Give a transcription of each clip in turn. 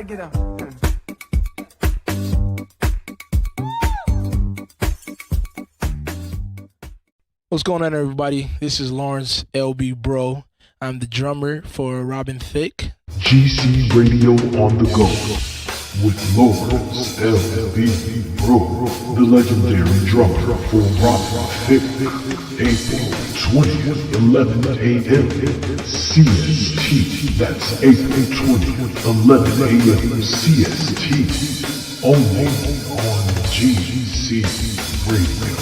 get up. What's going on, everybody? This is Lawrence LB Bro. I'm the drummer for Robin Thicke. GC Radio on the go with Lawrence LB Bro, the legendary drummer for Robin Thicke. April 20th, 11 a.m. CST. That's April 20th, 11 a.m. CST. Only on GC Radio.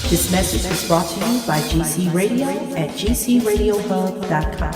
This message is brought to you by GC Radio at gcradiohub.com.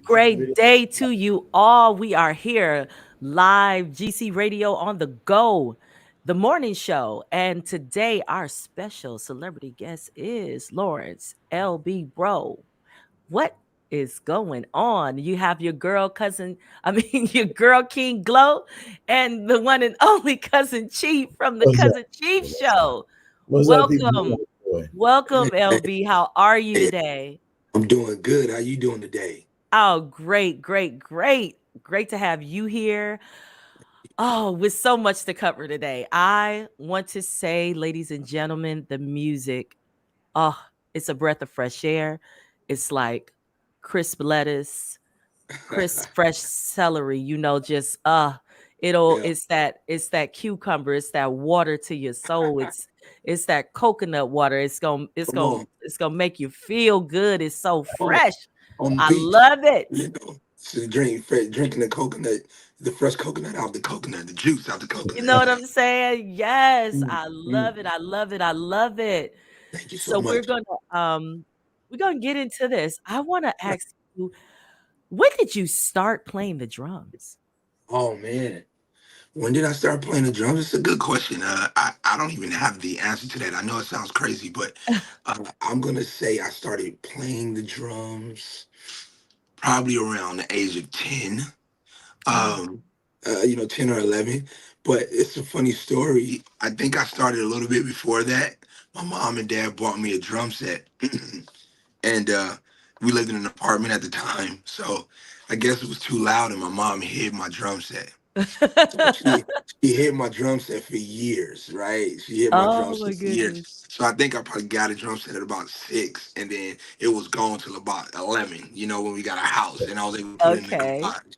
Great day to you all. We are here live, GC Radio on the go, the morning show. And today our special celebrity guest is Lawrence LB Bro. What is going on? You have your girl your girl King Glow, and the one and only cousin Chief from the Cousin Chief Show. Welcome. Welcome, LB. How are you today? I'm doing good. How you doing today? Oh, great. Great to have you here. Oh, with so much to cover today. I want to say, ladies and gentlemen, the music, it's a breath of fresh air. It's like crisp lettuce, crisp fresh celery, it's that cucumber, it's that water to your soul. It's that coconut water. It's gonna make you feel good. It's so fresh. I love it. Drinking the coconut, the fresh coconut out the coconut, the juice out the coconut. You know what I'm saying? Yes, I love it. I love it. I love it. Thank you so much. We're gonna get into this. I want to ask you, when did you start playing the drums? Oh man, when did I start playing the drums? It's a good question. I don't even have the answer to that. I know it sounds crazy, but I'm gonna say I started playing the drums probably around the age of 10, 10 or 11. But it's a funny story. I think I started a little bit before that. My mom and dad bought me a drum set, and we lived in an apartment at the time. So I guess it was too loud, and my mom hid my drum set. She hid my drum set for years, right? She hid my drum set for years. So I think I probably got a drum set at about 6, and then it was gone till about 11, when we got a house, and I was able to put it in the garage.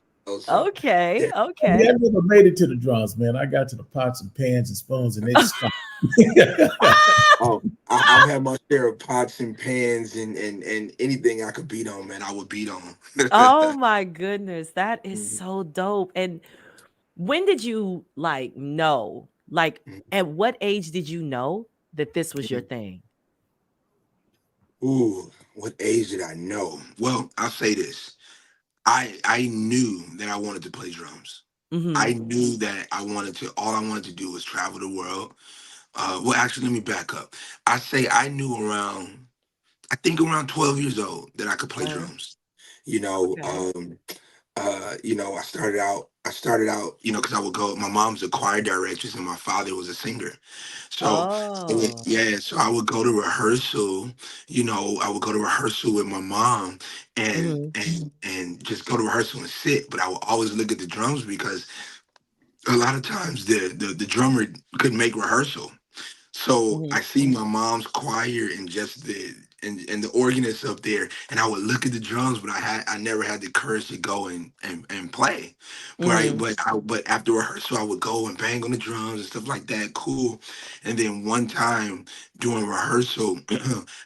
Okay. I never made it to the drums, man. I got to the pots and pans and spoons, and they just stopped. I've had my share of pots and pans and anything I could beat on, man, I would beat on. Oh my goodness, that is so dope. And when did you know? At what age did you know that this was your thing? Ooh, what age did I know? Well, I'll say this. I knew that I wanted to play drums. Mm-hmm. I knew that all I wanted to do was travel the world. Well, actually, let me back up. I say I knew around 12 years old that I could play drums. I started out, because I would go, my mom's a choir directress and my father was a singer. So, so I would go to rehearsal, with my mom and just go to rehearsal and sit. But I would always look at the drums because a lot of times the drummer couldn't make rehearsal. So I see my mom's choir and just and the organist up there, and I would look at the drums, but I never had the courage to go and play, right? Mhm. But after rehearsal, I would go and bang on the drums and stuff like that. Cool. And then one time during rehearsal,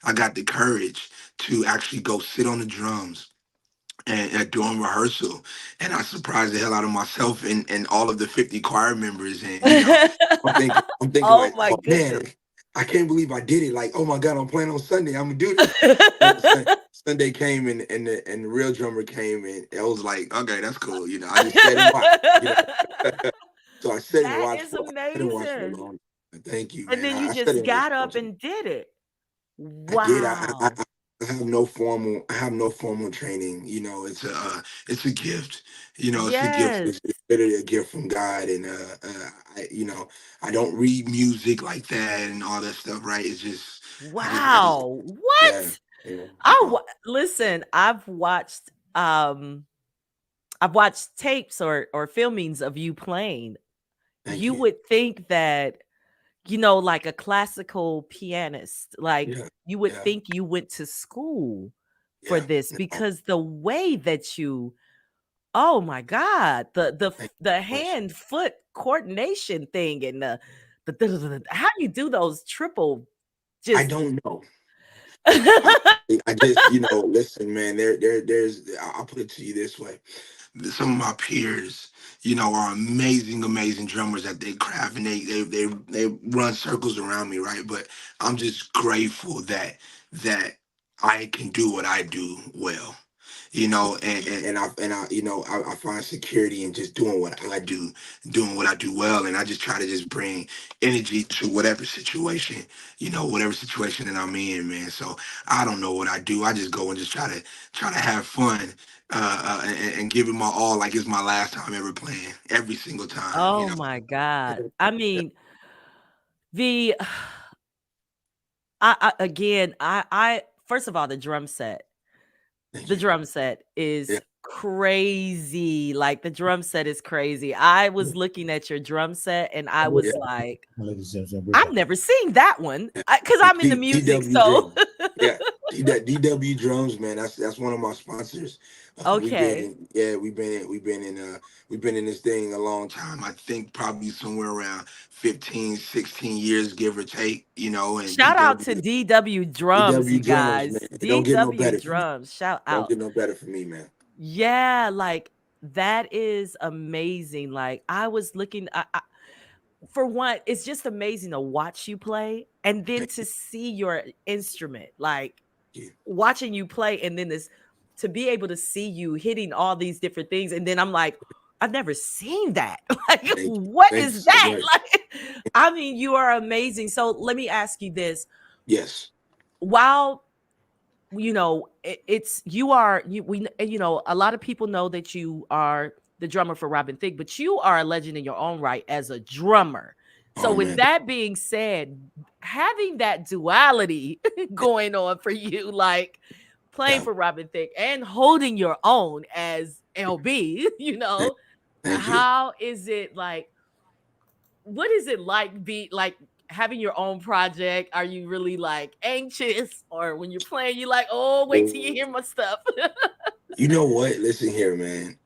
I got the courage to actually go sit on the drums and during rehearsal, and I surprised the hell out of myself and all of the 50 choir members. And I'm thinking Oh like, my oh man, goodness. I can't believe I did it. Like, oh my God, I'm playing on Sunday. I'm gonna do this. And Sunday came, and the real drummer came, and it was like, okay, that's cool. I just sat and watched. You know, so That is I sat and watched for a amazing. long time. Thank you, And man. then you I sat just and watched got for a up long time. and did it. I did. Wow. I have no formal training. It's a gift. It's a gift. Yes. It's literally a gift from God. And I don't read music like that and all that stuff. Right? It's just, I just, Wow. yeah. What? Yeah. Listen, I've watched tapes or filmings of you playing. Thank You you. would think that, like a classical pianist, like Yeah. you would Yeah. think you went to school for Yeah. this No, because the way that oh my God, thank the you so much. hand foot coordination thing and how you do those triple I just don't know. I just, listen, man. I'll put it to you this way. Some of my peers, are amazing, amazing drummers that they craft, and they run circles around me, right? But I'm just grateful that I can do what I do well. I find security in just doing what I do well, and I just try to just bring energy to whatever situation that I'm in, man. So I don't know what I do. I just go and just try to have fun, and give it my all, like it's my last time ever playing, every single time. oh my God. I mean, the again, I first of all, Thank the you. drum set Yeah, is crazy. Like the drum set is crazy. I was looking at your drum set and I was yeah, like, Ladies and gentlemen, we're I've back. never seen that one because I'm in the music. DW So, drums. Yeah, DW drums, man. That's one of my sponsors. okay. We've been in this thing a long time. I think probably somewhere around 15, 16 years, give or take. And Shout out to DW drums, DW you drums, man. guys. It don't get no DW better for me. drums. Shout Don't out. get no better for me, man. Yeah, like that is amazing. Like I was looking for one, it's just amazing to watch you play and then Thank to see your instrument. Like you. watching you play and then this to be able to see you hitting all these different things and then I'm like, I've never seen that. Like Thank you. what Thank you is so that? much. Like I mean, you are amazing. So let me ask you this. Yes. While it's you are you we a lot of people know that you are the drummer for Robin Thicke, but you are a legend in your own right as a drummer. So Oh with man. that being said, having that duality going on for you, like playing Yeah. for Robin Thicke and holding your own as LB, Thank, thank you. how is it like? What is it like be like having your own project? Are you really like anxious or when you're playing you like, "Oh, wait till you hear my stuff." You know what? Listen here, man.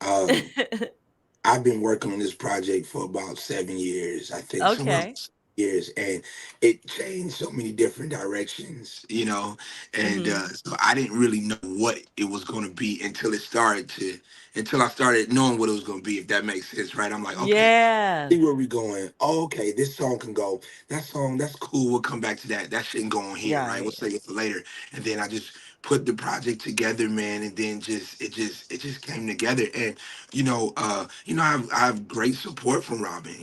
I've been working on this project for about 7 years, I think, somewhere around Okay. 7 years, and it changed so many different directions, and Mhm. so I didn't really know what it was going to be until I started knowing what it was going to be, if that makes sense, right? I'm like, okay, Yeah. see where we going. Oh, okay, this song can go. That song, that's cool. We'll come back to that. That shouldn't go on here, right? We'll Right. save it for later. And then I just put the project together, man, and then it just came together. And I have great support from Robin.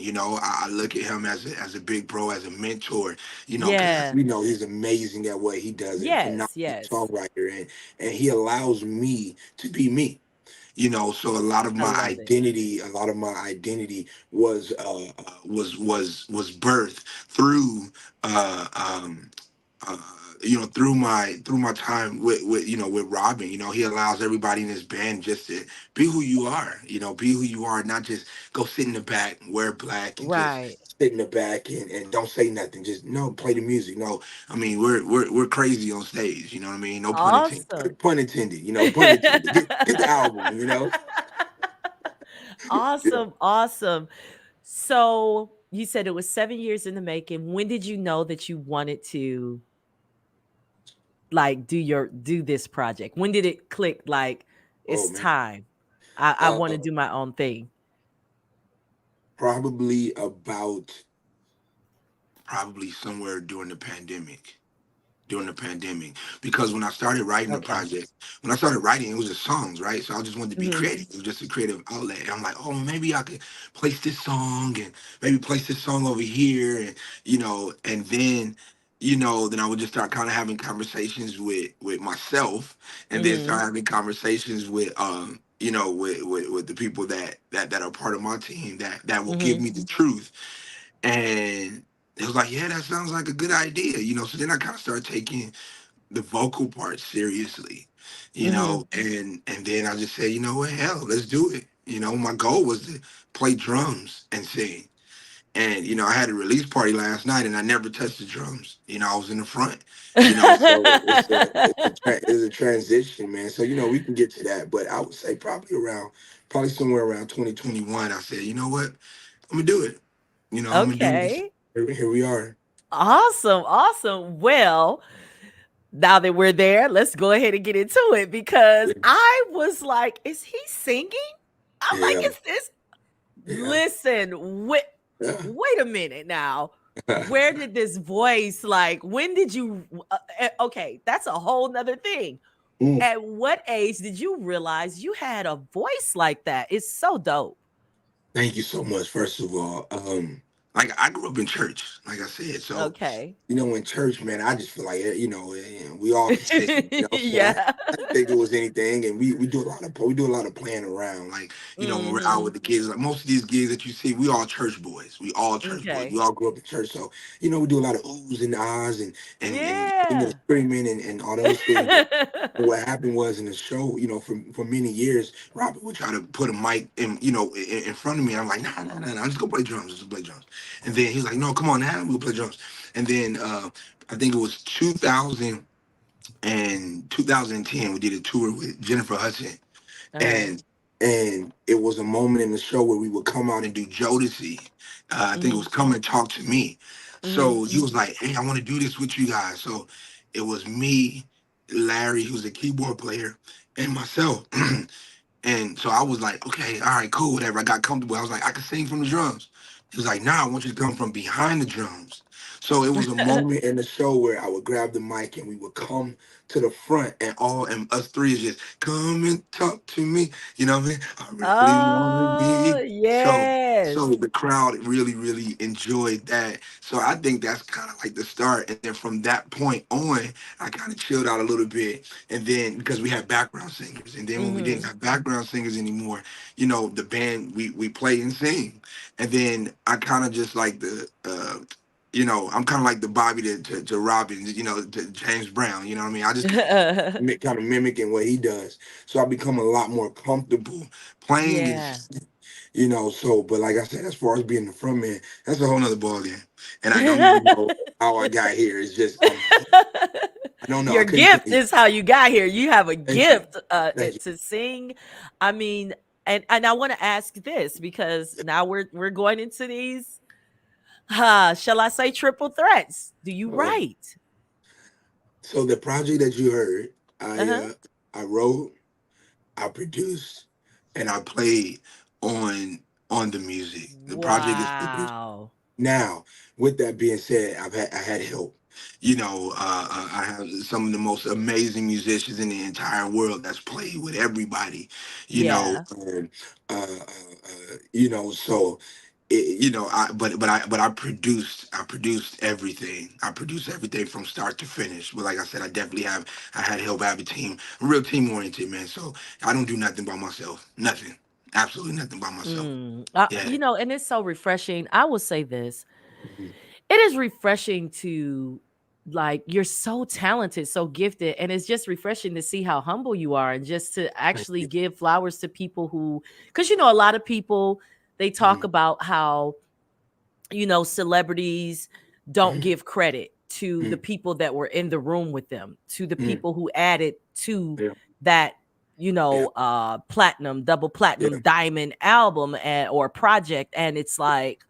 I look at him as a big bro, as a mentor. Because Yeah. he's amazing at what he does and phenomenal Yes, yes. songwriter, and he allows me to be me. So I love it. a lot of my identity was birthed through uh um uh through my time with with Robin, he allows everybody in his band just to be who you are, be who you are, not just go sit in the back, wear black, and just Right. sit in the back and don't say nothing. Just no, play the music. No, I mean we're crazy on stage. You know what I mean? No pun Awesome. intended. Pun intended. Pun intended. Get the album. Yeah. Awesome. Awesome. So you said it was 7 years in the making. When did you know that you wanted to like do this project? When did it click like Oh it's man. time? I want to Uh, do my own thing. probably about probably somewhere during the pandemic, because when I started writing the Okay. project, when I started writing, it was just songs, right? So I just wanted to be Mhm. creative. It was just a creative outlet. And I'm like, oh, maybe I could place this song and maybe place this song over here, and then I would just start kind of having conversations with myself, and then start Mhm. having conversations with the people that are part of my team that will give Mhm. me the truth. And it was like, yeah, that sounds like a good idea. So then I kind of started taking the vocal part seriously, Mhm. and then I just said, you know what, hell, let's do it. My goal was to play drums and sing. And I had a release party last night, and I never touched the drums. I was in the front. So it's a transition, man. So we can get to that, but I would say probably somewhere around 2021. I said, you know what, I'm gonna do it. I'm gonna do this. Okay. Here we are. Awesome. Awesome. Well, now that we're there, let's go ahead and get into it because Yeah, I was like, is he singing? I'm like, yeah, is this yeah. listen, Yeah. wait a minute now. Where did this voice like when did you okay, that's a whole nother thing. Mm. At what age did you realize you had a voice like that? It's so dope. Thank you so much. First of all, like I grew up in church, like I said. So, Okay. in church, man, I just feel like we all consistent. So Yeah. I didn't think it was anything, and we do a lot of playing around. Like when we're out Mhm. with the kids, like most of these gigs that you see, we all church boys. We all church boys. We Okay. all grew up in church, so we do a lot of oohs and ahs and Yeah. screaming and all those things. And what happened was in the show, for many years, Robert would try to put a mic in front of me. I'm like, nah, nah, nah, nah, I'm just gonna play drums, just play drums. And then he was like, no, come on now, we'll play drums. And then I think it was 2000 and 2010, we did a tour with Jennifer Hudson, Uh-huh. and it was a moment in the show where we would come out and do Jodeci. I think it Mhm. was Come and Talk to Me. Mhm. So he was like, hey, I want to do this with you guys. So it was me, Larry, who's a keyboard player, and myself. And so I was like, okay, all right, cool, whatever. I got comfortable. I was like, I can sing from the drums. He was like, nah, I want you to come from behind the drums. So it was a moment in the show where I would grab the mic and we would come to the front, and us three is just come and talk to me. You know what I mean? I really want to Oh, be. So yes. the crowd really, really enjoyed that. So I think that's kind of like the start. And then from that point on, I kind of chilled out a little bit. And then because we had background singers, and then when we didn't Mhm. have background singers anymore, the band we play and sing. And then I kind of just like I'm kind of like the Bobby to Robin, to James Brown. You know what I mean? I just kind of mimicking what he does. So I become a lot more comfortable playing and Yeah. singing, So, but like I said, as far as being the front man, that's a whole nother ball game. And I don't even know how I got here. It's just I don't know. I Your couldn't tell gift you. is how you got here. You have a Thank you. gift Thank you. to sing. I mean, and I want to ask this because now we're going into these shall I say triple threats. Do you Um, write? so the project that you heard, I Uh-huh. uh, I wrote, I produced, and I played on the music. The project is produced. Wow. Now, with that being said, I had help. I have some of the most amazing musicians in the entire world that's played with everybody. You know, Yeah. um, so I produced everything. I produced everything from start to finish. But like I said, I had help. I have a team. I'm real team oriented, man. So I don't do nothing by myself. Nothing. Absolutely nothing by myself. Yeah. And it's so refreshing. I will say this. Mhm. It is refreshing to like you're so talented, so gifted, and it's just refreshing to see how humble you are and just to Thank actually you. give flowers to people who, because a lot of people, they talk Mhm, about how celebrities don't mhm, give credit to the mhm, people that were in the room with them, to the mhm. people who added to Yeah, that yeah, platinum, double yeah, platinum, diamond album, or project. And it's like,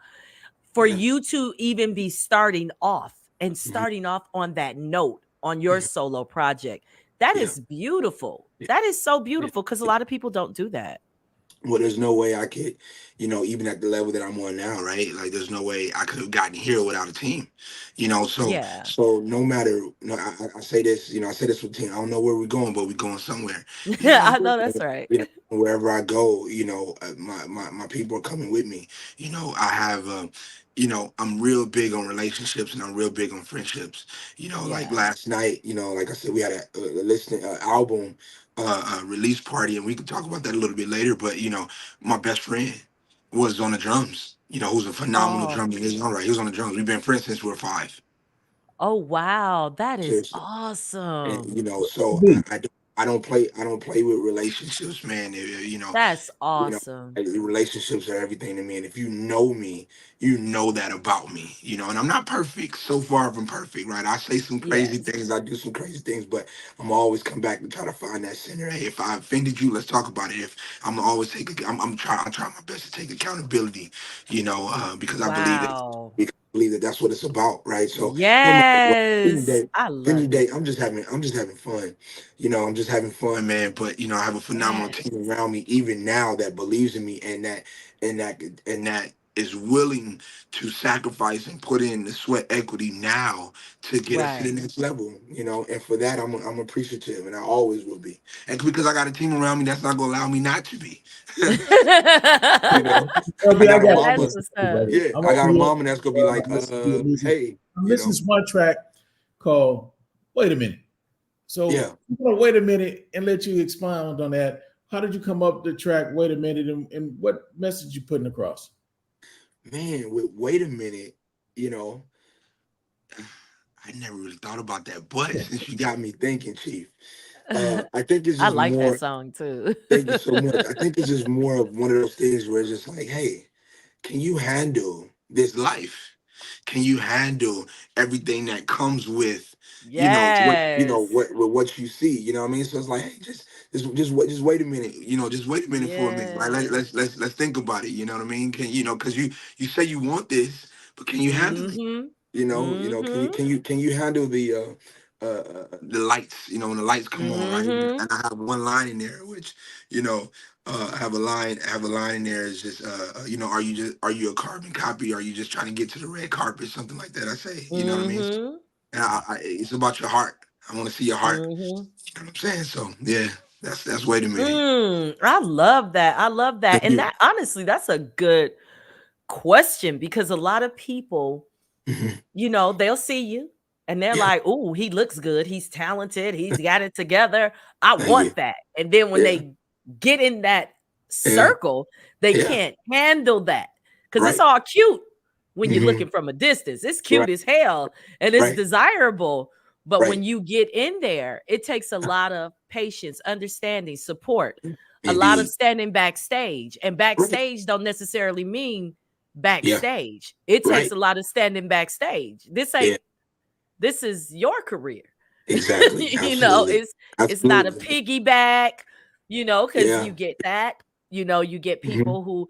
for yeah, you to even be starting off and mhm, starting off on that note on your mhm, solo project, that yeah, is beautiful. yeah, That is so yeah. beautiful, because a lot of people don't do that. Well, there's no way I could, even at the level that I'm on now, right? Like, there's no way I could have gotten here without a team, So, Yeah. no matter, I say this, I say this with team. I don't know where we're going, but we're going somewhere, I know that's right. wherever I go, my people are coming with me. I have, I'm real big on relationships and I'm real big on friendships. Like Yeah. last night, like I said, we had a listening album release party, and we could talk about that a little bit later. But my best friend was on the drums. Who's a phenomenal Oh. drummer in his own right. He was on the drums. We've been friends since we were 5. Oh, wow. That is Seriously. And awesome. so B. I don't play with relationships, man. That's you know, awesome. relationships are everything to me. And if you know me, you know that about me. And I'm not perfect, so far from perfect, right? I say some crazy Yes. things, I do some crazy things, but I'm always come back to try to find that center. Hey, if I offended you, let's talk about it. If I'm always I try my best to take accountability, because I believe that Wow. that's what it's about, right? So no matter what, Yes. I end of love the it. day, I'm just having fun. I'm just having fun, man. But I have a phenomenal Yes. team around me, even now, that believes in me and that is willing to sacrifice and put in the sweat equity now to get us to the Right. next level. And for that, I'm appreciative, and I always will be. And because I got a team around me that's not gonna allow me not to be. you know, I LB, I got a got a That's mama. what's question for you, up. buddy. Yeah, I'm I over got a here mama that's gonna be like, listening to your music. hey, I'm listening to one track called "Wait a Minute." yeah. So I'm gonna wait a minute and let you expound on that. How did you come up with the track "Wait a Minute" and what message you putting across? Man, wait a minute, you know, I never really thought about that. But since you got me thinking, Chief, I think it's I just like that more. song too. Thank you so much. I think it's just more of one of those things where it's just like, hey, can you handle this life? Can you handle everything that comes with, Yes. what you see? You know what I mean? So it's like, hey, just wait a minute. Just wait a minute for a minute, right? Yes. Let's think about it. You know what I mean? Because you say you want this, but can you handle it? Mhm. Can you Mhm. handle the lights? When the lights come on, right? And Mhm. I have one line in there, which you know, I have a line in there. Is just are you a carbon copy? Are you just trying to get to the red carpet? Something like that. I say, you know what I mean? Mhm. And it's about your heart. I want to see your heart. Mhm. You know what I'm saying? So yeah, that's wait a minute. I love that. I love that. Thank And you. that, honestly, that's a good question, because a lot of people, Mhm. they'll see you and they're Yeah. like, "Oh, he looks good. He's talented. He's got it together. I Thank you. want that." And then when Yeah. they get in that Yeah. circle, they Yeah. can't handle that, because it's Right. all cute when you're Hmm. looking from a distance. It's cute Right. as hell and it's Right. desirable. But when Right. you get in there, it takes a lot of patience, understanding, support, a lot of Indeed. standing backstage. And Right. backstage don't necessarily mean Yeah. backstage. It takes Right. a lot of standing backstage. Yeah. This is your career. Exactly. Absolutely. It's not a Absolutely. piggyback, because Yeah. you get that. You get Hmm. people who,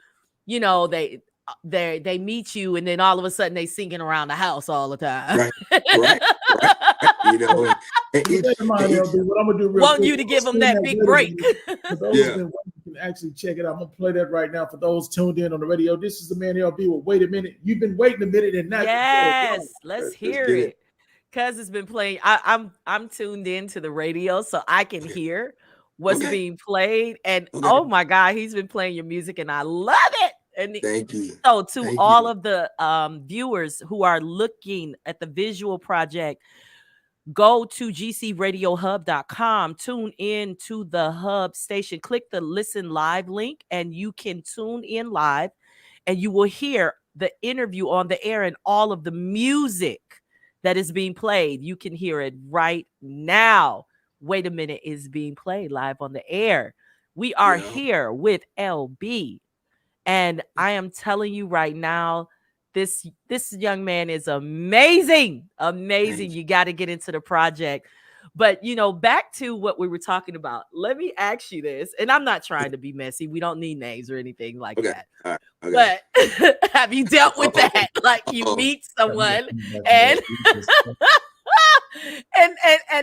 they meet you and then all of a sudden they singing around the house all the time. Right. Right. Right. Right. And Well, never mind, each. LB. What I'm gonna do real Want quick, you to I'm gonna give them spin that that big "Wait a break. Minute." For those Yeah. that can actually check it out, I'm gonna play that right now for those tuned in on the radio. This is the man LB with "Wait a Minute." You've been waiting a minute, and now you get it right. Yes, let's Let's hear get it. it. Cuz it's been playing. I'm tuned in to the radio so I can Okay. hear what's Okay. being played, and Okay. oh my god, he's been playing your music and I love it. And Thank you. so, to Thank all you. of the viewers who are looking at the visual project, go to gcradiohub.com, tune in to the hub station, click the listen live link, and you can tune in live and you will hear the interview on the air and all of the music that is being played. You can hear it right now. Wait a Minute is being played live on the air. We are here with LB. And I am telling you right now, this young man is amazing. Amazing. You got to get into the project. But, back to what we were talking about. Let me ask you this. And I'm not trying to be messy. We don't need names or anything like that. All right. Okay. But have you dealt with that? Like you meet someone and and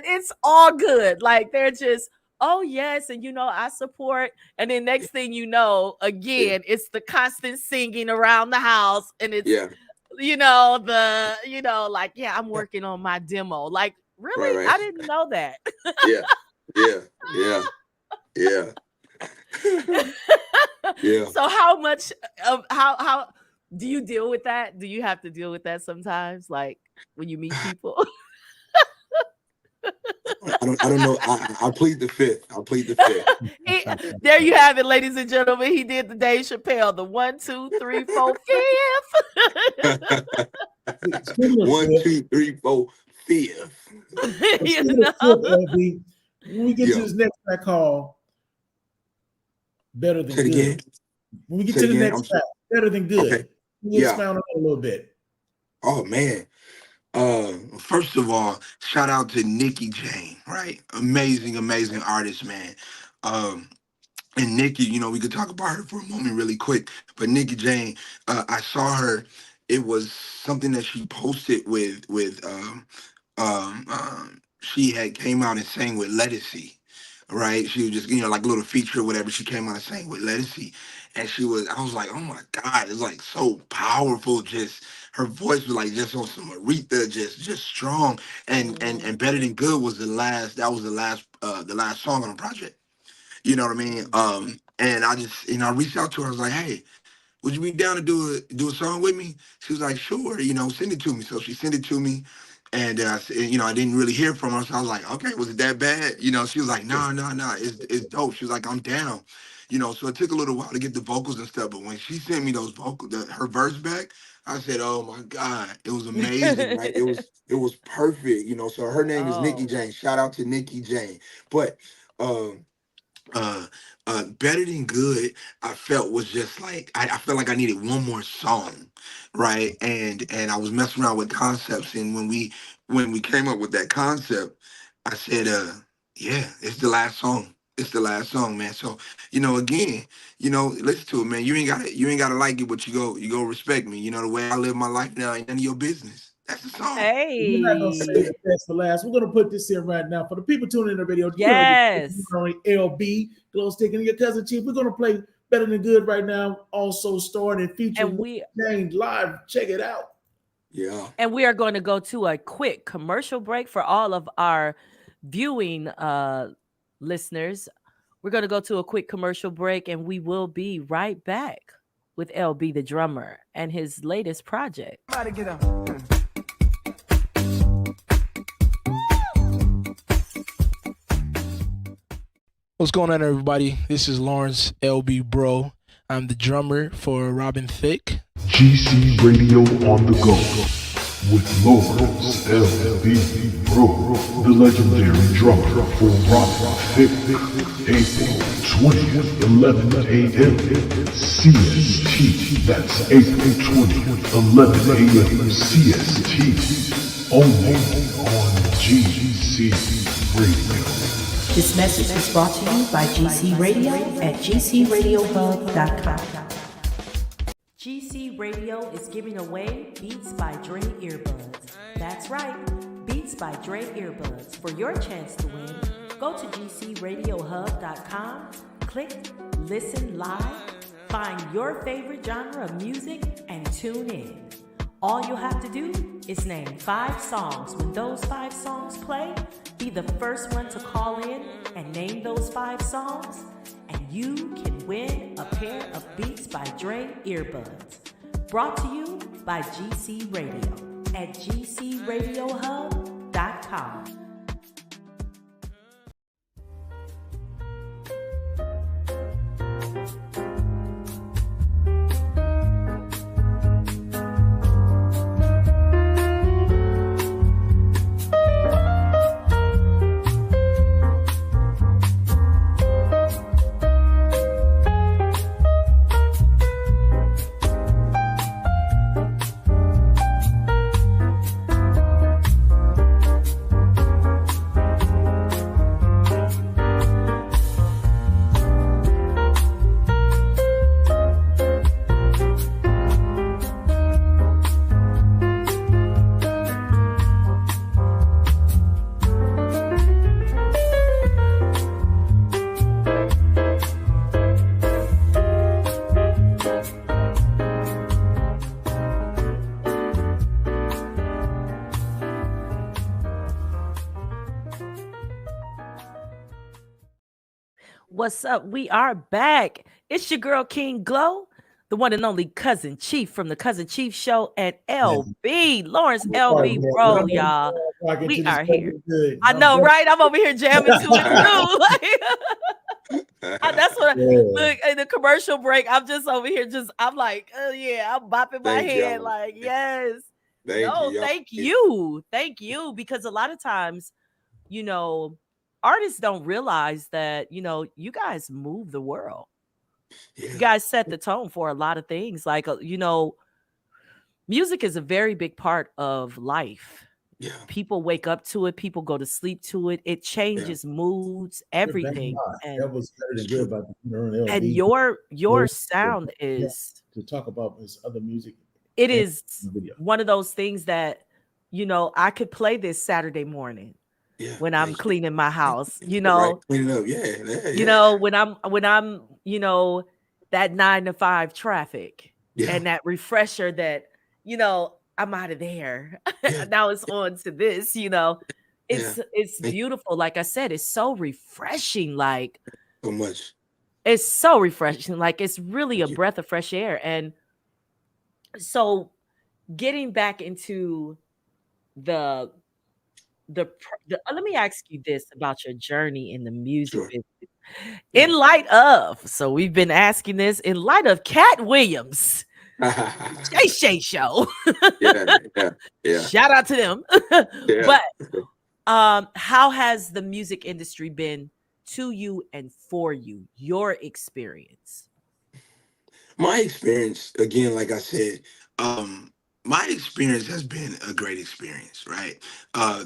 it's all good. Like they're just, oh yes, and I support. And then next thing you know, again, it's the constant singing around the house, and it's like, yeah, I'm working on my demo. Like, really? Right. I didn't know that. Yeah. So how much of how do you deal with that? Do you have to deal with that sometimes, like when you meet people? I don't know. I'll plead the fifth. There you have it, ladies and gentlemen. He did the Dave Chappelle, the 1, 2, 3, 4, 5th. 1, 2, 3, 4, 5th. When we get to this next track called Better Than Good. Again. When we get to the next track, Better Than Good. Okay. Expound on it a little bit. Oh man. First of all, shout out to Nikki Jane, right? Amazing artist, man. And Nikki, we could talk about her for a moment really quick, but Nikki Jane, I saw her, it was something that she posted with she had came out and sang with Lettucey, right? She was just, like a little feature or whatever. She came out and sang with Lettucey. And I was like, oh my God, it's like so powerful. Just her voice was like just on some Aretha, just strong. And Better Than Good was the last song on the project. You know what I mean? And I just, I reached out to her. I was like, hey, would you be down to do a song with me? She was like, sure, send it to me. So she sent it to me. And I didn't really hear from her. So I was like, okay, was it that bad? She was like, no, it's dope. She was like, I'm down. So it took a little while to get the vocals and stuff. But when she sent me those vocals, her verse back, I said, oh my God, it was amazing, right? It was perfect, So her name is Nikki Jane. Shout out to Nikki Jane. But Better Than Good, I felt was just like I felt like I needed one more song, right? And I was messing around with concepts, and when we came up with that concept, I said, yeah, it's the last song. It's the last song, man. So, again, listen to it, man. You ain't gotta like it, but you go respect me. The way I live my life now ain't none of your business. That's the song. Hey, we're not gonna say that's the last. We're gonna put this in right now for the people tuning in the video. Yes, LB, Glow Stick, and your cousin Chief. We're gonna play Better Than Good right now. Also starring and featuring and we named live. Check it out. Yeah, and we are going to go to a quick commercial break for all of our viewing listeners. We're going to go to a quick commercial break, and we will be right back with LB the drummer and his latest project. Get up. What's going on, everybody? This is Lawrence LB Bro. I'm the drummer for Robin Thicke. GC Radio on the go with Lawrence LB Bro, the legendary drummer for Robin Thicke. April 20th, 11 a.m. CST. That's April 20th, 11 a.m. CST. Only on GC Radio. This message is brought to you by GC Radio at gcradiohub.com. GC Radio is giving away Beats by Dre earbuds. That's right, Beats by Dre earbuds. For your chance to win, go to gcradiohub.com, click Listen Live, find your favorite genre of music, and tune in. All you have to do is name 5 songs. When those 5 songs play, be the first one to call in and name those 5 songs, and you can win a pair of Beats by Dre earbuds. Brought to you by GC Radio at gcradiohub.com. What's up? We are back. It's your girl King Glow, the one and only Cousin Chief from the Cousin Chief Show, and Yeah. LB, Lawrence Sorry, LB, man. bro, y'all. Rocking We to this are here. good. I I'm know, just, right? I'm over here jamming to it too. That's what yeah. look in the commercial break. I'm just over here, I'm like, oh yeah, I'm bopping my Thank head, y'all. like, yes. Thank you, No, y'all. thank you, because a lot of times, you know, artists don't realize that, you guys move the world. You Yeah, guys set the tone for a lot of things. Like, music is a very big part of life. yeah, People wake up to it, people go to sleep to it. It yeah. changes moods, Good, thank everything. God. And That was better It's than good true. about the Earn and LB. your No, sound yeah, is to talk about his other music it and is video. one of those things that, I could play this Saturday morning Yeah, when I'm thank you. cleaning my house, Right, clean it up. Yeah, yeah, yeah, when I'm, that 9 to 5 traffic yeah, and that refresher that, I'm out of there. yeah, Now it's on to this, yeah. it's Thank beautiful. Like I said, it's so refreshing. Like you so much. it's so refreshing. Like it's really a Thank you. breath of fresh air. And so getting back into the let me ask you this about your journey in the music Sure. business. In Yeah. light of, so we've been asking this in light of Cat Williams, Shay Shay Show. Yeah, yeah, yeah, Shout out to them. yeah. But how has the music industry been to you and for you? Your experience. My experience, again, like I said, um, my experience has been a great experience, right?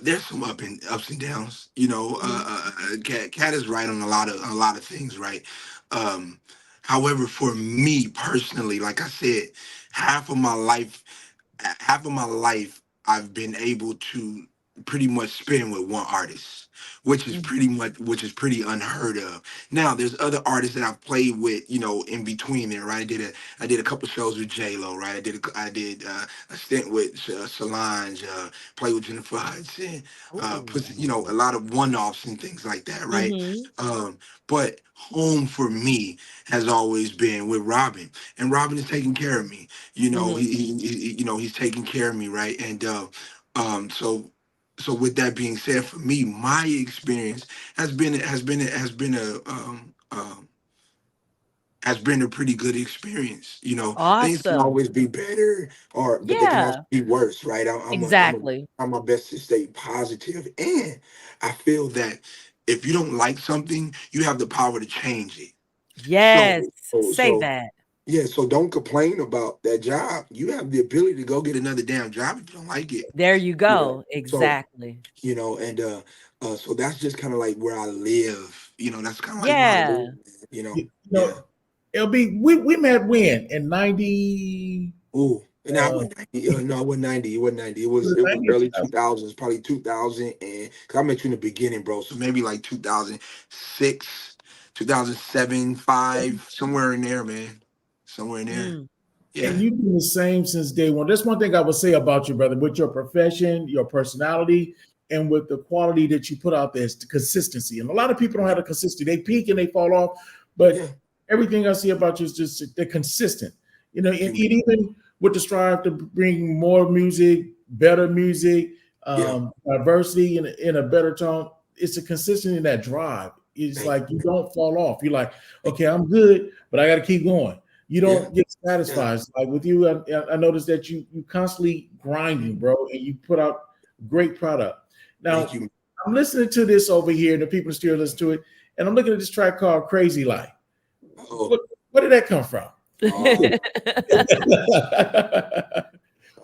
There's some ups and downs, Mhm. Cat is right on a lot of things, right? Um, however, for me personally, like I said, half of my life half of my life I've been able to pretty much spend with one artist, Mhm. which is pretty unheard of. Now there's other artists that I've played with, in between there, right? I did a couple shows with J Lo, right? I did a stint with Solange, played with Jennifer Hudson, Ooh. put a lot of one-offs and things like that, right? Mhm. But home for me has always been with Robin, and Robin is taking care of me. Mhm. He's taking care of me, right? And so with that being said, for me, my experience has been a pretty good experience. Things can Awesome. always be better, but they can also Yeah, be worse, right? exactly. I'm my best to stay positive, and I feel that if you don't like something, you have the power to change it. So, Yes. so, Say so that. yeah, so don't complain about that job. You have the ability to go get another damn job if you don't like it. There you You know. go. So, Exactly. and so that's just kind of like where I live. That's kind of like where I live, Yeah. man, you know. You Yeah. know, LB, we met when in 90. Ooh. And I Uh, went 90. No, it wasn't 90. It wasn't 90. It was 90 or early 2000? 2000s, probably 2000. And because I met you in the beginning, bro. So maybe like 2006, 2007, 5, somewhere in there, man. Somewhere in there. Mm. Yeah. And you've been the same since day one. That's one thing I would say about you, brother, with your profession, your personality, and with the quality that you put out there is the consistency. And a lot of people don't have the consistency. They peak and they fall off, Yeah. but everything I see about you is just they're consistent. And Thank you, man. even with the strive to bring more music, better music, Yeah. diversity in a better tone, it's a consistency in that drive. It's Thank like you you. don't fall off. You're like, Thank okay, I'm good, but I got to keep going. You Yeah. don't get Yeah. satisfied. Like with you, I noticed that you constantly grinding, bro, and you put out great product. Thank Now you. I'm listening to this over here, and the people still listen to it, and I'm looking at this track called "Crazy Life." Oh, What, where did that come from? oh,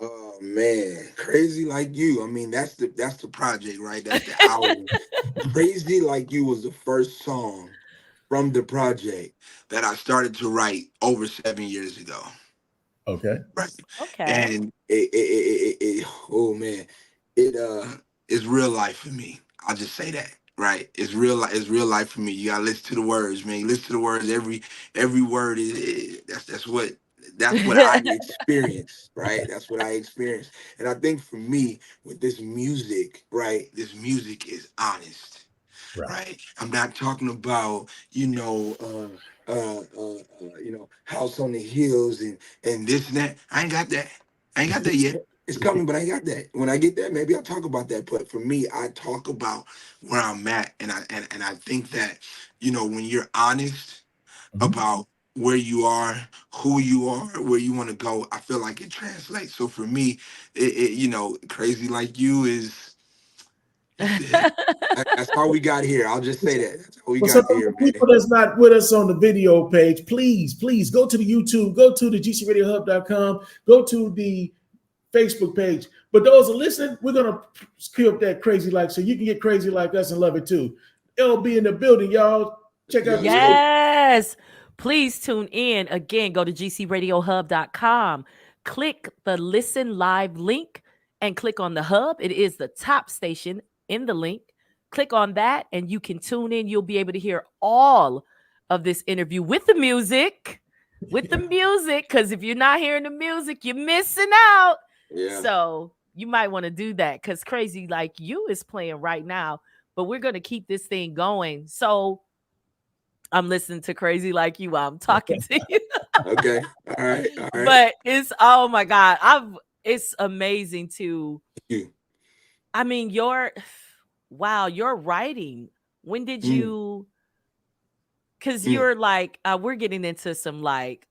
oh man. Crazy like you. I mean, that's the project, right? That's the album. Crazy Like You was the first song from the project that I started to write over 7 years ago. Okay. Right. Okay. And oh man, it is real life for me. I'll just say that. Right. It's real life for me. You gotta listen to the words, man. You listen to the words, every word that's what I experience, right? That's what I experience. And I think for me, with this music, right, this music is honest. Right. right? I'm not talking about, House on the Hills and this and that. I ain't got that. I ain't got that yet. It's coming, but I ain't got that. When I get that, maybe I'll talk about that. But for me, I talk about where I'm at, and I think that, when you're honest Mhm. about where you are, who you are, where you want to go, I feel like it translates. So for me, crazy like you is it. That's how we got here. I'll just say that. That's how we For some got of here, the man. people that's not with us on the video page, please go to the YouTube, go to the gcradiohub.com, go to the Facebook page. But those are listening, we're gonna cue up that crazy like so you can get crazy like us and love it too. LB in the building, y'all. Check out Yeah, this. yeah. Yes. Please tune in. Again, go to gcradiohub.com. Click the listen live link and click on the hub. It is the top station in the link. Click on that and you can tune in. You'll be able to hear all of this interview with the music. With the music, because if you're not hearing the music, you're missing out. Yeah. So you might want to do that because Crazy Like You is playing right now. But we're going to keep this thing going. So I'm listening to Crazy Like You while I'm talking to you. Okay. All right. All right. But it's oh my God. It's amazing to You. I mean your wow, your writing. When did Mm, you because mm. you're like we're getting into some like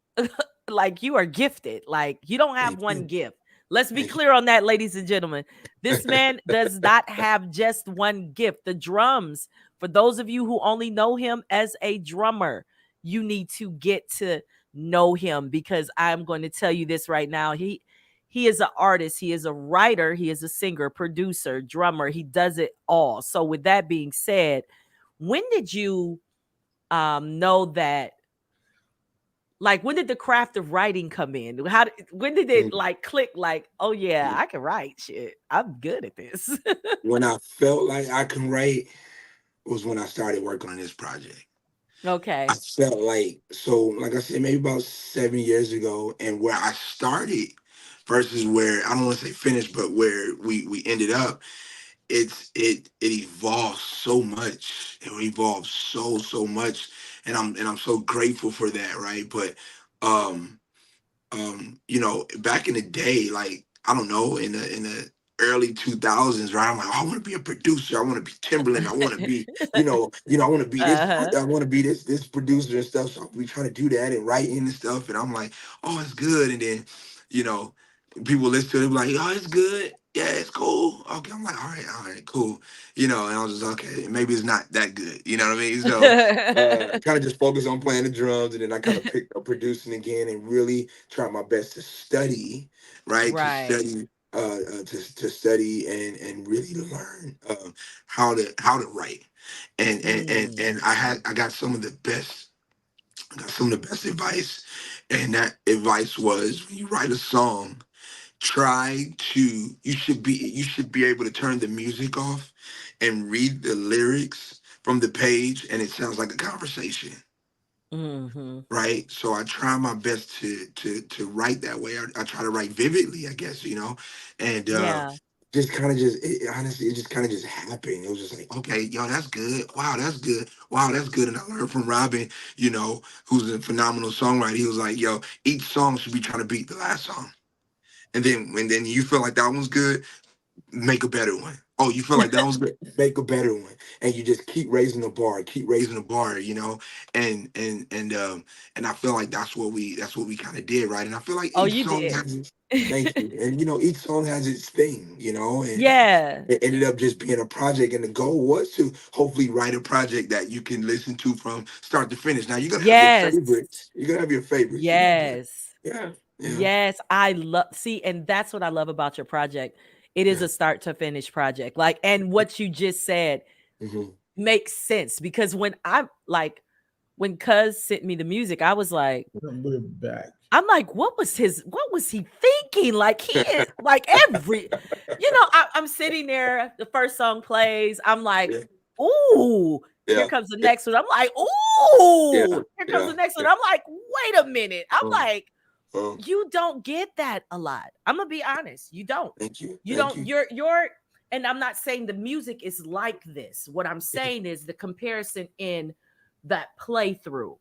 you are gifted. Like you don't have Thank one you. gift. Let's be Thank clear on that, ladies and gentlemen. This man does not have just one gift. The drums, for those of you who only know him as a drummer, you need to get to know him because I'm going to tell you this right now. He is an artist, he is a writer, he is a singer, producer, drummer. He does it all. So with that being said, when did you know that like when did the craft of writing come in? When did it you. like click like, oh yeah, Mm. I can write shit. I'm good at this. When I felt like I can write was when I started working on this project. I Okay. felt like I said, maybe about 7 years ago, and where I started versus where I don't want to say finished, but where we ended up, it evolved so much. It evolved so much, and I'm so grateful for that, right? But um back in the day, like I don't know, in the early 2000s, right? I'm like, oh, I want to be a producer. I want to be Timberland. I want to be, I want to be this. Uh-huh. I want to be this producer and stuff. So we trying to do that and writing and stuff. And I'm like, oh, it's good. And then, you know, people listen to it, like, oh, it's good. Yeah, it's cool. Okay, I'm like, all right, cool. And I was just okay. Maybe it's not that good. You know what I mean? So kind of just focus on playing the drums, and then I kind of picked up producing again, and really try my best to study, right? To Right. study, to study and really learn how to write, and Mm. I got some of the best. I got some of the best advice, and that advice was when you write a song, you should be able to turn the music off and read the lyrics from the page, and it sounds like a conversation, Mhm. right? So I try my best to write that way. I try to write vividly, I guess, and Yeah. just kind of honestly, it just kind of just happened. It was just like, okay, yo, that's good. Wow, that's good. Wow, that's good. And I learned from Robin, who's a phenomenal songwriter. He was like, yo, each song should be trying to beat the last song. And then you feel like that one's good, make a better one. Oh, you feel like that was good, make a better one. And you just keep raising the bar, and I feel like that's what we kind of did, right? And I feel like Oh, each you song did. has its thank you. And each song has its thing, and Yeah. it ended up just being a project, and the goal was to hopefully write a project that you can listen to from start to finish. Now you're gonna have your Yes. favorites. You're gonna have your favorites, but Yes. yeah, yeah. Yes, I love see, and that's what I love about your project. It is Yeah. a start to finish project. Like, and what you just said Hmm. makes sense because when Cuz sent me the music, I was like, We're back. I'm like, what was he thinking? Like he is like I'm sitting there, the first song plays, I'm like, Yeah. ooh, here Yeah. comes the Yeah. next one. I'm like, Yeah. ooh, here comes the Yeah. next one. Yeah. I'm like, wait a minute. I'm Um, like, um, you don't get that a lot. I'm gonna be honest. You don't. thank you. You Thank don't. you. You're and I'm not saying the music is like this. What I'm saying is the comparison in that playthrough.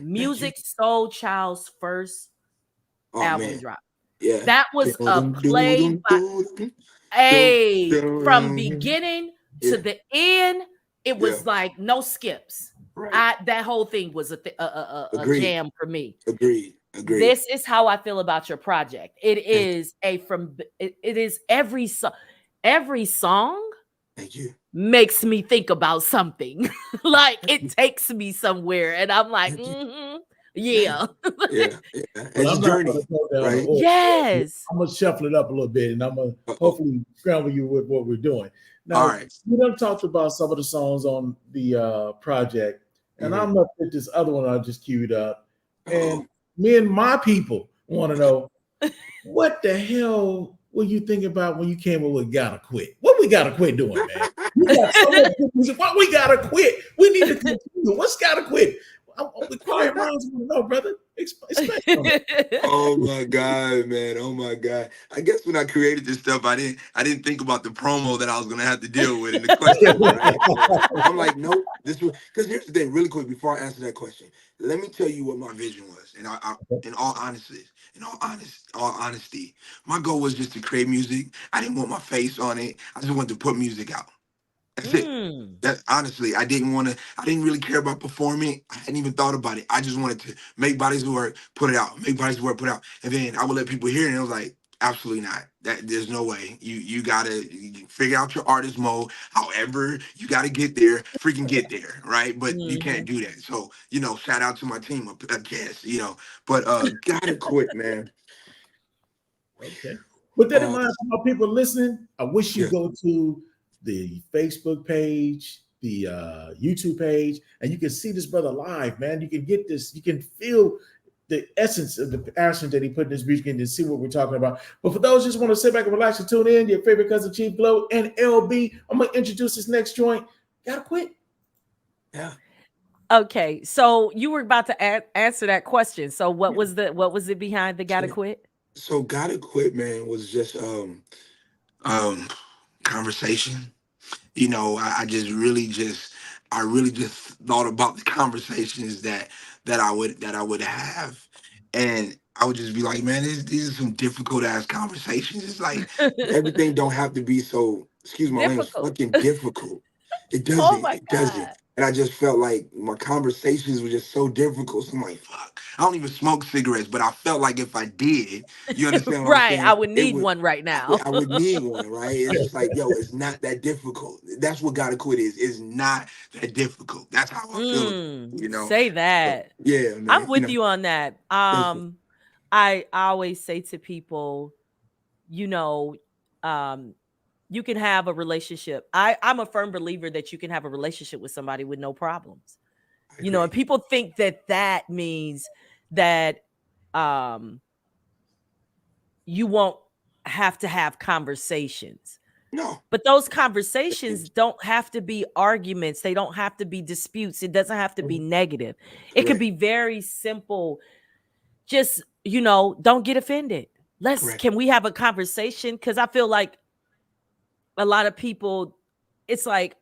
Music Soul Child's first Oh album man, drop. yeah. That was a play by from beginning to Yeah, the end. It yeah. was like no skips. Right. That whole thing was a Agreed. jam for me. Agreed. This is how I feel about your project. It Thank is it is every song Thank you. makes me think about something. Like it takes me somewhere, and I'm like, Thank you. yeah. Yeah. Yeah. But It's a I'm not going journey, to go down the right? order. Yes. I'm going to shuffle it up a little bit, and I'm going to Uh-oh. hopefully scramble you with what we're doing. Now, All right. we done talked about some of the songs on the project, and I'm going to put this other one I just queued up. And Uh-oh. me and my people want to know, what the hell were you thinking about when you came up with Gotta Quit? What we gotta quit doing, man? We got so much good music. What we gotta quit? We need to continue. What's Gotta Quit? The quiet minds want to know, brother. Explain on it. Oh my God, man. Oh my God. I guess when I created this stuff, I didn't think about the promo that I was gonna have to deal with in the question, right? So I'm like, nope, this was because here's the thing, really quick, before I answer that question, let me tell you what my vision was. And I in all honesty, all honesty, my goal was just to create music. I didn't want my face on it. I just wanted to put music out. That's it. That honestly, I didn't really care about performing. I hadn't even thought about it. I just wanted to make bodies of work, put it out, make bodies of work, put it out. And then I would let people hear it, and it was like, absolutely not. That there's no way. You gotta figure out your artist mode. However, you gotta get there, freaking get there, right? But you can't do that. So, shout out to my team, I guess, But gotta quit, man. Okay. With that in mind, for my people listening, I wish you Yeah. go to the Facebook page, the YouTube page, and you can see this brother live, man. You can get this, you can feel the essence of the passion that he put in this music and see what we're talking about. But for those who just want to sit back and relax and tune in, your favorite cousin Chief Glow and LB, I'm gonna introduce this next joint. Gotta quit. Yeah. Okay, so you were about to answer that question. So what was it behind the Gotta Quit? So gotta quit, man, was just conversation. I really just thought about the conversations that I would have, and I would just be like, man, these are some difficult ass conversations. It's like everything don't have to be so, excuse my language, Difficult. fucking difficult. It Oh doesn't. my It doesn't. God. And I just felt like my conversations were just so difficult. So I'm like, fuck. I don't even smoke cigarettes, but I felt like if I did, you understand what I'm Right. I saying? would It need would. one right now. I would need one, right? It's just like, yo, it's not that difficult. That's what gotta quit is. It's not that difficult. That's how I feel. Say So, that. yeah, man. I'm with you on that. Thank you. I always say to people, you know, you can have a relationship. I'm a firm believer that you can have a relationship with somebody with no problems. I And agree. people think that means that you won't have to have conversations. No. But those conversations don't have to be arguments. They don't have to be disputes. It doesn't have to be negative. It could Correct. be very simple. Just, don't get offended. Correct. Can we have a conversation? Because I feel like a lot of people, it's like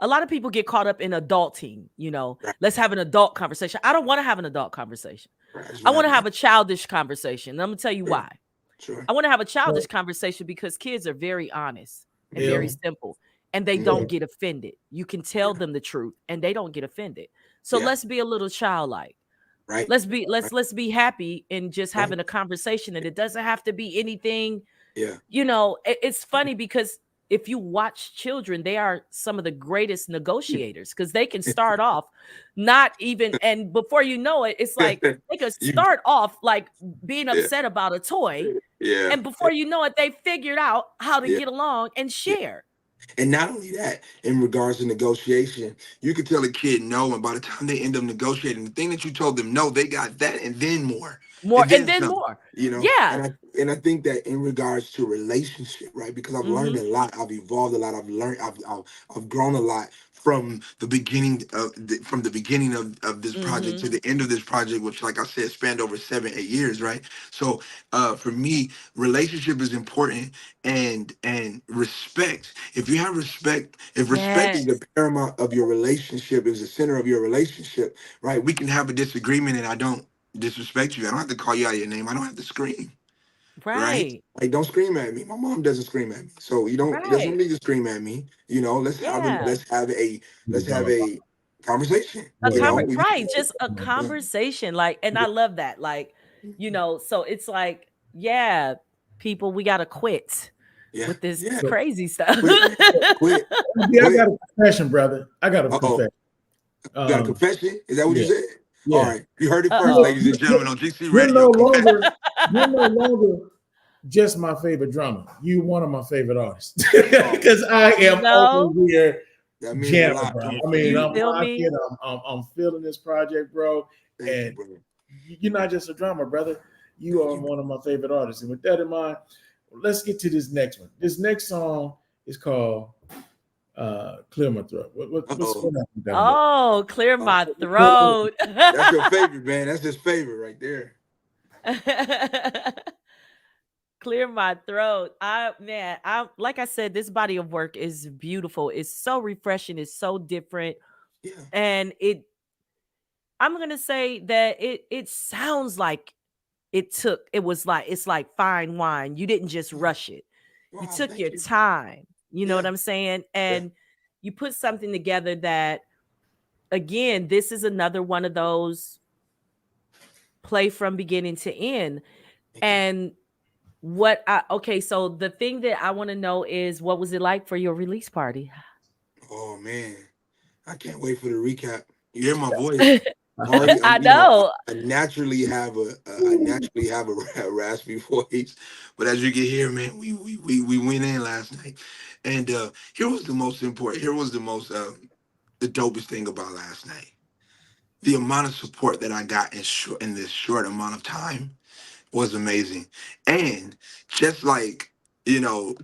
a lot of people get caught up in adulting, Right. let's have an adult conversation. I don't want to have an adult conversation. Right. That's I what want to happened. have a childish conversation. And I'm going to tell you Sure. why. Sure. I want to have a childish conversation because kids are very honest and Yeah. very simple, and they Mhm. don't get offended. You can tell them the truth and they don't get offended. So Yeah. let's be a little childlike. Right. Let's be happy in just Right. having a conversation, and it doesn't have to be anything. Yeah. It's funny because if you watch children, they are some of the greatest negotiators because they can start off not even, and before you know it, it's like they could You- start off like being Yeah. upset about a toy, Yeah. and before you know it, they figured out how to Yeah. get along and share. And not only that, in regards to negotiation, you could tell a kid no, and by the time they end up negotiating, the thing that you told them no, they got that and then more. More And and then then some, more. you know. Yeah. And I think that in regards to relationship, right? Because I've learned a lot, I've evolved a lot, I've learned, I've grown a lot from the beginning of this project Mm-hmm. to the end of this project, which, like I said, spanned over 7 8 years, right? So for me, relationship is important, and respect. If you have respect, if respect is the Yes. paramount of your relationship, is the center of your relationship, right? We can have a disagreement, and I don't disrespect you. I don't have to call you out of your name. I don't have to scream, right? Right. Like, don't scream at me. My mom doesn't scream at me, so there's no Right. need to scream at me. Yeah. Let's have a conversation. A Well, right, just a Yeah, conversation. Like, and I love that. Like, so it's like, yeah, people, we gotta quit yeah, with this yeah. crazy stuff. Quit, quit, yeah, I quit. got a confession, brother. I got a Uh oh, confession. you got a Um, confession? Is that what you yeah, said? All yeah. right, you heard it first, Uh-oh. ladies and gentlemen, on GC You're Radio. no Confession. longer, you're no longer just my favorite drummer. You one of my favorite artists Oh, because I You am over know, here that means a jamming, lot bro. coming I from mean, you you, I'm man. feel rocking. me? I'm feeling this project, bro. Thank you, And brother. you're not just a drummer, brother. You Thank are you. one of my favorite artists. And with that in mind, let's get to this next one. This next song is called "Clear My Throat." Uh What's oh. going on down there? Oh, clear Oh, my throat. that's your favorite, man. That's his favorite right there. Clear my throat. I like I said, this body of work is beautiful. It's so refreshing. It's so different, Yeah. and I'm gonna say that it sounds like it was like, it's like fine wine. You didn't just rush it. You Wow. took Thank your you. time. You know Yeah. what I'm saying? Yeah. And you put something together that, again, this is another one of those play from beginning to end. Thank you. And okay, so the thing that I want to know is, what was it like for your release party? Oh man, I can't wait for the recap. You hear my voice? Already, I you know, know. I naturally have a raspy voice, but as you can hear, man, we went in last night, and here was the most important. Here was the most the dopest thing about last night. The amount of support that I got in this short amount of time was amazing. And just like,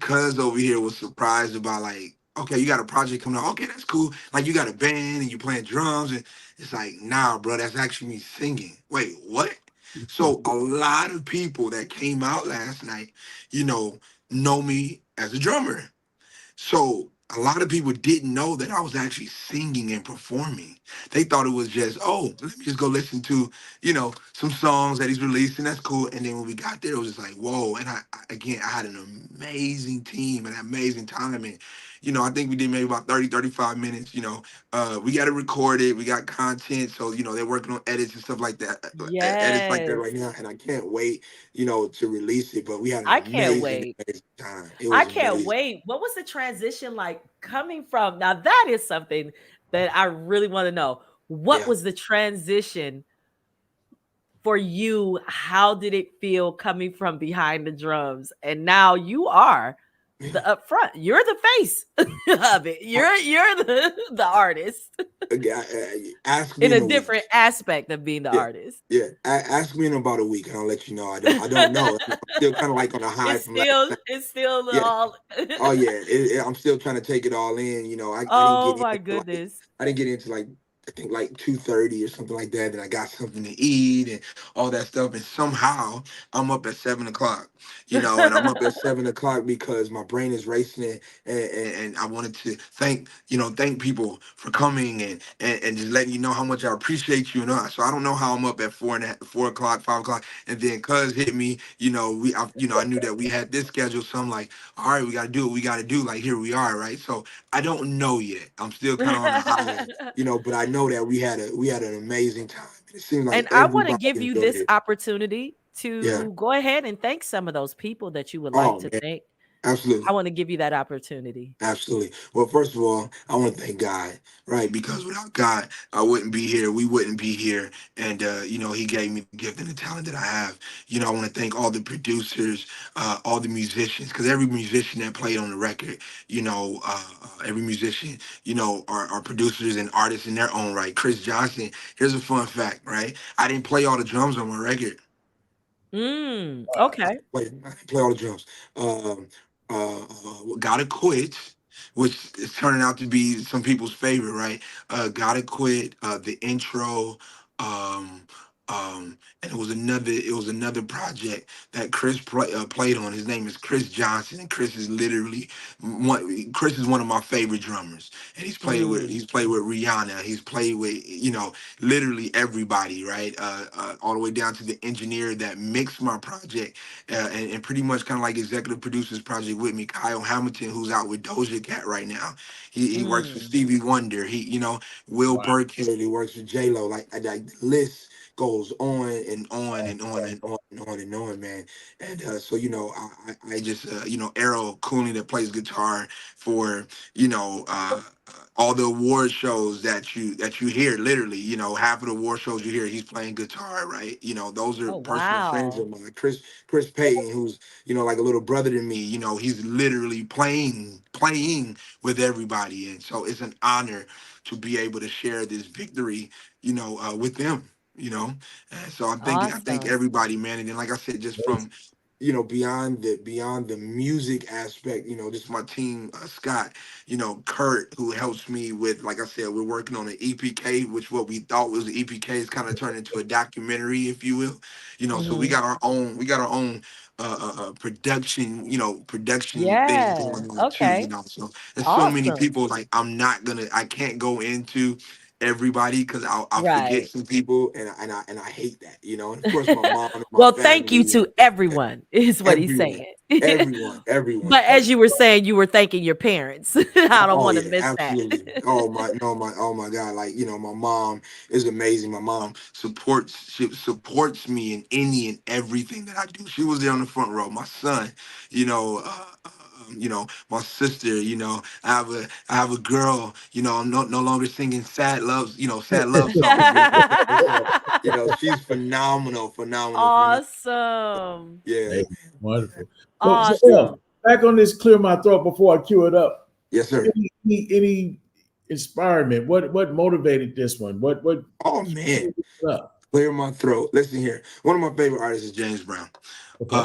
cuz over here was surprised about, like, okay, you got a project coming out. Okay, that's cool. Like, you got a band and you playing drums, and it's like, nah, bro, that's actually me singing. Wait, what? So a lot of people that came out last night, you know, know me as a drummer. So a lot of people didn't know that I was actually singing and performing. They thought it was just, oh, let me just go listen to, some songs that he's releasing. That's cool. And then when we got there, it was just like, whoa. And again, I had an amazing team and an amazing time. And, I think we did maybe about 30, 35 minutes. We got it recorded. We got content. So, they're working on edits and stuff like that, edits like that Yes. right now. And I can't wait, to release it. But we had an I can't amazing, wait. amazing time. It I was can't amazing. wait. What was the transition like coming from? Now that is something that I really want to know. What Yeah. was the transition for you? How did it feel coming from behind the drums? And now you are Yeah. the up front. You're the face of it. You're the artist Ask me in in a a week. different aspect of being the Yeah, artist. yeah. Ask me in about a week, and I'll let you know. I don't know. I'm still kind of like on a high from last night. It's still Yeah. all Oh yeah. I'm still trying to take it all in. I didn't Oh get in my until, like, goodness. I didn't get into, like, I think like 2:30 or something like that. Then I got something to eat and all that stuff. And somehow I'm up at 7 o'clock. And I'm up at 7 o'clock because my brain is racing, and I wanted to thank people for coming, and just letting you know how much I appreciate you. So I don't know how I'm up at 4 o'clock, 5 o'clock, and then cuz hit me. I knew that we had this schedule, so I'm like, all right, we got to do what we got to do. Like, here we are, right? So I don't know yet. I'm still kind of on a high, but I know that we had an amazing time. It seemed like And I want to everybody give you enjoyed this it. opportunity Yeah. to go ahead and thank some of those people that you would like Oh to man, thank. I absolutely. want to give you that opportunity. Absolutely. Well, first of all, I want to thank God, right? Because without God, I wouldn't be here. We wouldn't be here. And, He gave me the gift and the talent that I have. I want to thank all the producers, all the musicians, because every musician that played on the record, every musician, are producers and artists in their own right. Chris Johnson, here's a fun fact, right? I didn't play all the drums on my record. I Okay. didn't play all the drums. Gotta quit. which is turning out to be some people's favorite, right? Gotta Quit, the intro, um, and it was another project that played on. His name is Chris Johnson, and Chris is one of my favorite drummers, and Mm, he's played with Rihanna, he's played with literally everybody, right? All the way down to the engineer that mixed my project, and pretty much kind of like executive producers project with me, Kyle Hamilton, who's out with Doja Cat right now. He works for mm. Stevie Wonder. Will Wow. Burkhead. He works for J Lo. Like the list goes on and on and on and on and on and on, man. And so I just Errol Cooney that plays guitar for you know. All the award shows that you hear, literally, half of the award shows you hear, he's playing guitar, right? Those are Oh, personal friends wow. of mine. Chris Payton, who's like a little brother to me. He's literally playing with everybody, and so it's an honor to be able to share this victory, with them. And so I think Awesome. everybody, man, and then like I said, just from beyond the music aspect, just my team, Scott, Kurt, who helps me with, like I said, we're working on an EPK, which what we thought was an EPK is kind of turned into a documentary, if you will. So we Hmm. got our own production, production thing Yes. going on too. Okay. So there's so many Awesome. people, like I can't go into everybody because I'll forget Right. some people, and I hate that. And of course my mom and my Well, thank you family, to everyone, is what he's everyone, saying. everyone. But as you were saying, you were thanking your parents. I don't Oh want to yeah, miss that. absolutely. Oh my, no, oh my God. Like, my mom is amazing. My mom supports me in any and everything that I do. She was there on the front row. My son, my sister, I have a girl, I'm no longer singing sad love songs with her. So, she's phenomenal, phenomenal, phenomenal. Awesome. Yeah, Hey, wonderful. So Awesome. back on this clear my throat before I cue it up. yes, sir. Any inspirement? What motivated this one? What Oh man, spurred it up? clear my throat. Listen here. One of my favorite artists is James Brown. Okay.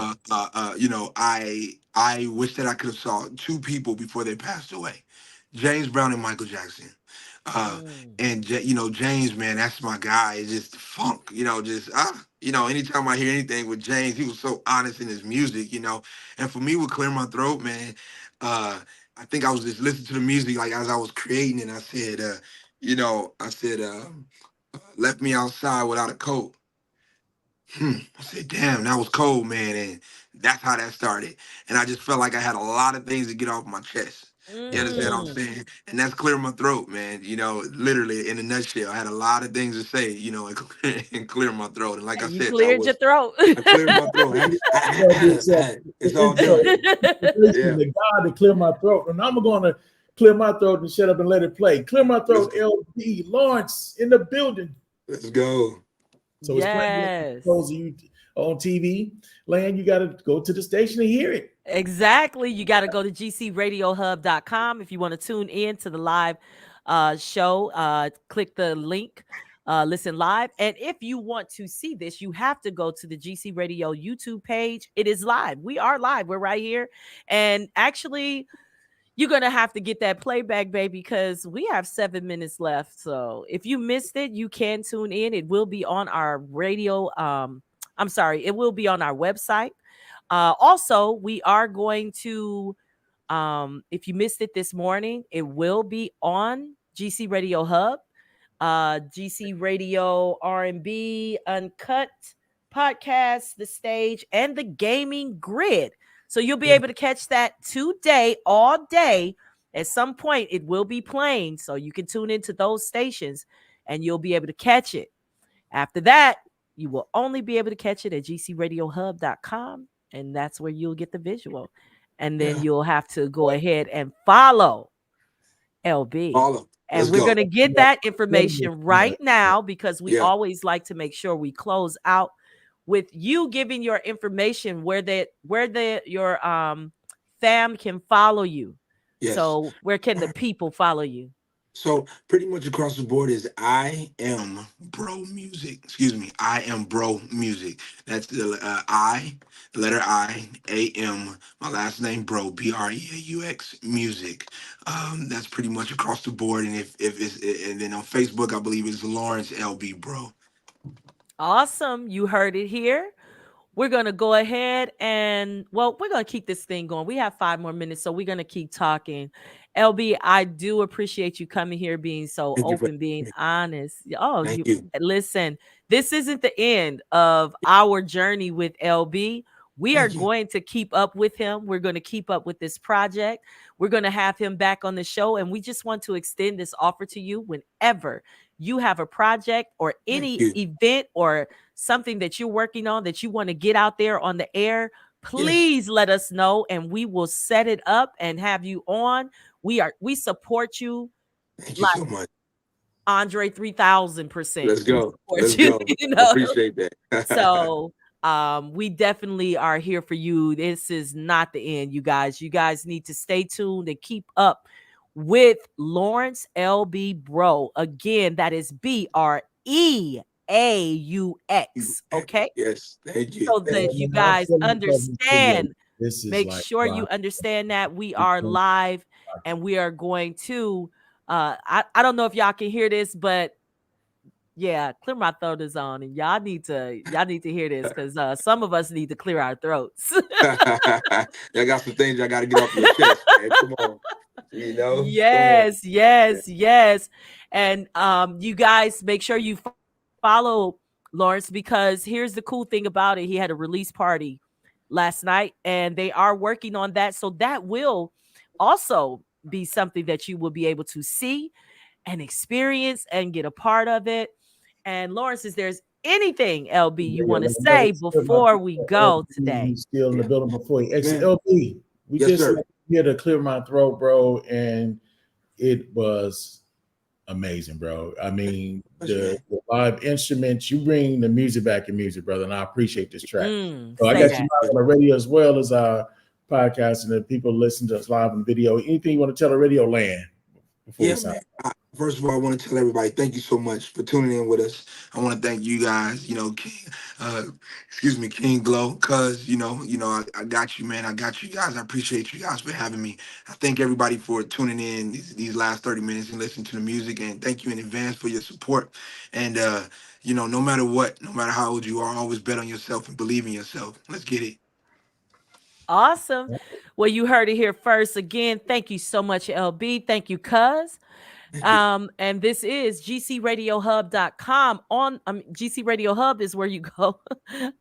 I wish that I could have saw two people before they passed away, James Brown and Michael Jackson. Uh, Mm. and James, man, that's my guy. It's just funk, anytime I hear anything with James, he was so honest in his music, And for me, with Clear My Throat, man, uh, I think I was just listening to the music like as I was creating, and I said, left me outside without a coat. I said, damn, that was cold, man. And that's how that started. And I just felt like I had a lot of things to get off my chest. You Yes, understand sir. what I'm Mm. saying? And that's clear my throat, man. Literally in a nutshell, I had a lot of things to say, and clear my throat. And like I And you said, that cleared your was, throat. I cleared my throat. Love yourself. It's all It's a done. inspiration Yeah, to God to clear my throat, and I'm going to clear my throat and shut up and let it play. Clear my let's throat. LB Lawrence in the building. let's go. So it's playing Yes. for those of you on TV land. You got to go to the station and hear it. Exactly. You got to go to gcradiohub.com if you want to tune in to the live show. Click the link, listen live. And if you want to see this, you have to go to the GC Radio YouTube page. It is live. We are live. We're right here. And actually, you're going to have to get that playback, baby, because we have 7 minutes left. So if you missed it, you can tune in. It will be on our radio. I'm sorry, it will be on our website. Also, we are going to, if you missed it this morning, it will be on GC Radio Hub, GC Radio R&B Uncut podcast, the stage, and the gaming grid. So you'll be able to catch that today, all day. At some point, it will be playing, so you can tune into those stations, and you'll be able to catch it. After that, you will only be able to catch it at gcradiohub.com, and that's where you'll get the visual. And then Yeah, you'll have to go ahead and follow LB. Paula, And let's we're go. going to get that information right now because we Yeah, always like to make sure we close out with you giving your information where your fam can follow you. yes. So where can the people follow you? So pretty much across the board is I am bro music. Excuse me, I am bro music. That's the letter I, am, my last name bro, Breaux music. That's pretty much across the board. And if it's and then on Facebook, I believe it's Lawrence LB bro. Awesome. You heard it here. We're going to go ahead and, well, we're going to keep this thing going. We have 5 more minutes, so we're going to keep talking. LB, I do appreciate you coming here, being so Thank you for open, being honest. Oh, thank you you. listen, this isn't the end of our journey with LB. We are Thank you. going to keep up with him. We're going to keep up with this project. We're going to have him back on the show. And we just want to extend this offer to you whenever you have a project or Thank any you. event or something that you're working on that you want to get out there on the air, Yes. please let us know and we will set it up and have you on. We support you Thank you like so much. Andre 3000%. Let's We go. support Let's you, go. you I know. appreciate that. So we definitely are here for you. This is not the end, you guys. You guys need to stay tuned and keep up with Lawrence LB Bro. Again, that is BREAUX. Okay. Yes. Thank you. So Thank that you. you Man, I'm guys feeling something today. understand. This is Make like sure wow. you understand that we are live and we are going to I don't know if y'all can hear this, but yeah, clear my throat is on, and y'all need to hear this because some of us need to clear our throats. I got some things I got to get off your chest, man. Come on. Come on. Yes, yes, yes. And you guys make sure you follow Lawrence, because here's the cool thing about it. He had a release party last night and they are working on that. So that will also be something that you will be able to see and experience and get a part of it. And Lawrence, is there's anything, LB, you want to say before we go today? He's still in the Yeah. building before he exits. Man. LB, we Yes, just sir. here to clear my throat, bro, and it was amazing, bro. I mean, the live instruments, you bring the music back in music, brother, and I appreciate this track. So I Say got that. you live on the radio as well as our podcast, and the people listen to us live on video. Anything you want to tell the radio land before we Yeah, sign? man. First of all, I want to tell everybody thank you so much for tuning in with us. I want to thank you guys, King, King Glow, cuz I got you, man. I got you guys. I appreciate you guys for having me. I thank everybody for tuning in these last 30 minutes and listening to the music, and thank you in advance for your support. And no matter what, no matter how old you are, always bet on yourself and believe in yourself. Let's get it. Awesome. Well, you heard it here first. Again, thank you so much, LB. Thank you, cuz. Thank you. And this is gcradiohub.com. GC Radio Hub is where you go.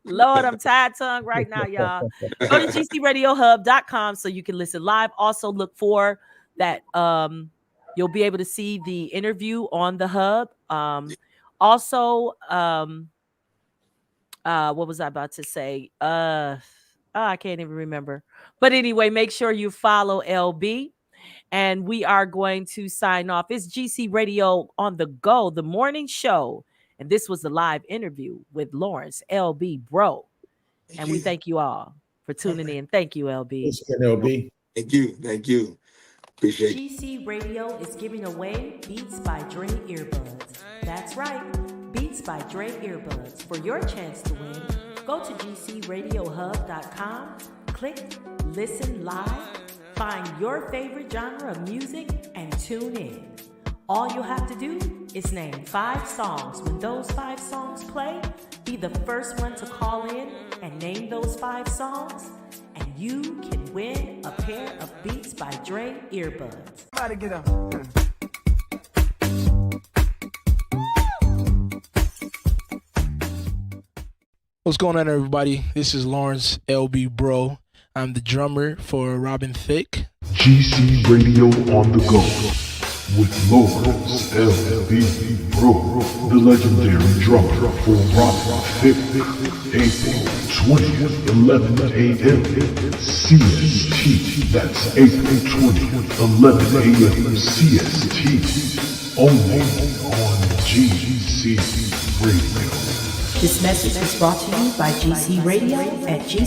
Lord, I'm tired tongue right now, y'all. Go to gcradiohub.com so you can listen live. Also look for that. You'll be able to see the interview on the hub. Also, what was I about to say? I can't even remember. But anyway, make sure you follow LB. And we are going to sign off. It's GC Radio on the Go, the morning show. And this was the live interview with Lawrence LB Bro. And we thank you all for tuning in. Thank you, LB. LB. Thank you. Thank you. Appreciate it. GC Radio is giving away Beats by Dre earbuds. That's right, Beats by Dre earbuds. For your chance to win, go to gcradiohub.com, click Listen Live, find your favorite genre of music, and tune in. All you have to do is name 5 songs. When those 5 songs play, be the first one to call in and name those 5 songs, and you can win a pair of Beats by Dre earbuds. Somebody get up. What's going on, everybody? This is Lawrence LB Bro. I'm the drummer for Robin Thicke. GC Radio on the go with Lawrence LB Bro, the legendary drummer for Robin Thicke. April 20th, 11 a.m. CST. That's April 20th, 11 a.m. CST. Only on GC Radio. This message is brought to you by GC Radio at GC.